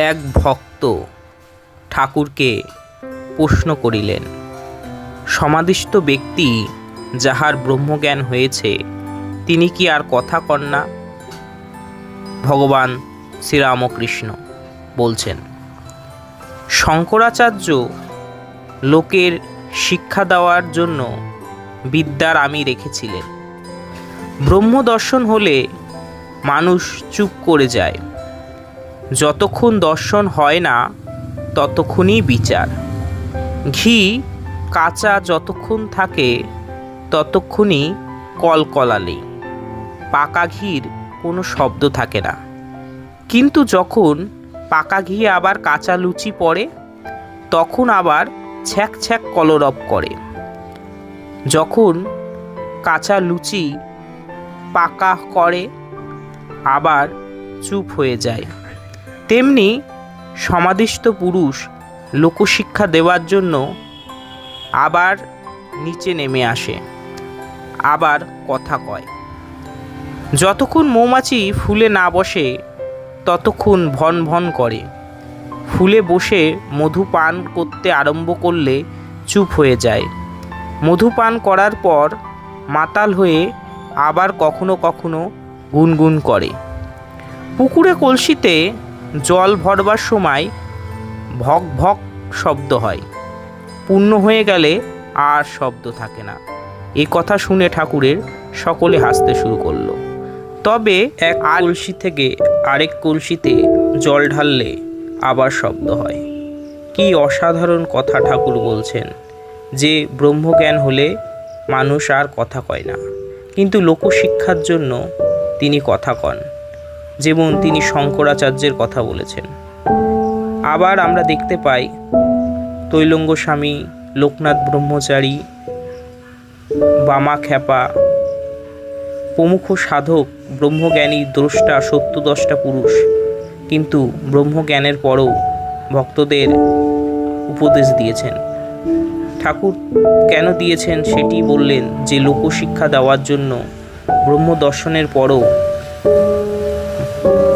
এক ভক্ত ঠাকুরকে প্রশ্ন করিলেন, সমাধিস্থ ব্যক্তি যাহার ব্রহ্মজ্ঞান হয়েছে তিনি কি আর কথা কন না? ভগবান শ্রীরামকৃষ্ণ বলছেন, শঙ্করাচার্য লোকের শিক্ষা দেওয়ার জন্য বিদ্যার আমি রেখেছিলেন। ব্রহ্মদর্শন হলে মানুষ চুপ করে যায়। যতক্ষণ দর্শন হয় না ততক্ষণই বিচার। ঘি কাঁচা যতক্ষণ থাকে ততক্ষণই কলকলালেই। পাকা ঘির কোনো শব্দ থাকে না। কিন্তু যখন পাকা ঘি আবার কাঁচা লুচি পড়ে তখন আবার ছ্যাঁক ছ্যাঁক কলরব করে। যখন কাঁচা লুচি পাকা করে আবার চুপ হয়ে যায়, তেমনি সমাধিস্থ পুরুষ লোকশিক্ষা দেওয়ার জন্য আবার নিচে নেমে আসে, আবার কথা কয়। যতক্ষণ মৌমাছি ফুলে না বসে ততক্ষণ ভন ভন করে। ফুলে বসে মধু পান করতে আরম্ভ করলে চুপ হয়ে যায়। মধু পান করার পর মাতাল হয়ে আবার কখনো কখনো গুনগুন করে। পুকুরে কলসিতে জল ভরবার সময় ভক ভক শব্দ হয়, পূর্ণ হয়ে গেলে আর শব্দ থাকে না। এ কথা শুনে ঠাকুরের সকলে হাসতে শুরু করলো। তবে এক কলসি থেকে আরেক কলসিতে জল ঢাললে আবার শব্দ হয়। কি অসাধারণ কথা ঠাকুর বলছেন যে ব্রহ্মজ্ঞান হলে মানুষ আর কথা কয় না, কিন্তু লোকশিক্ষার জন্য তিনি কথা কন, যেমন তিনি শঙ্করাচার্যের কথা বলেছেন। আবার আমরা দেখতে পাই তৈলঙ্গ স্বামী, লোকনাথ ব্রহ্মচারী, বামাখ্যাপা প্রমুখ সাধক ব্রহ্মজ্ঞানী দ্রষ্টা সত্যদ্রষ্টা পুরুষ, কিন্তু ব্রহ্মজ্ঞানের পরও ভক্তদের উপদেশ দিয়েছেন। ঠাকুর কেন দিয়েছেন সেটি বললেন যে লোকশিক্ষা দেওয়ার জন্য ব্রহ্মদর্শনের পরও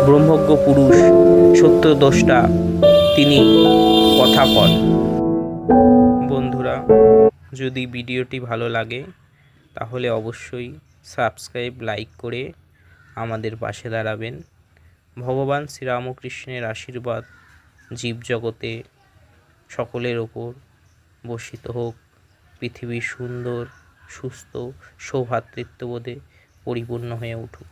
ব্রহ্মজ্ঞ পুরুষ সত্যদ্রষ্টা তিনি কথা কন। বন্ধুরা, যদি ভিডিওটি ভালো লাগে তাহলে অবশ্যই সাবস্ক্রাইব, লাইক করে আমাদের পাশে দাঁড়াবেন। ভগবান শ্রীরামকৃষ্ণের আশীর্বাদ জীবজগতে সকলের ওপর বর্ষিত হোক। পৃথিবী সুন্দর, সুস্থ, সৌভ্রাতৃত্ববোধে পরিপূর্ণ হয়ে উঠুক।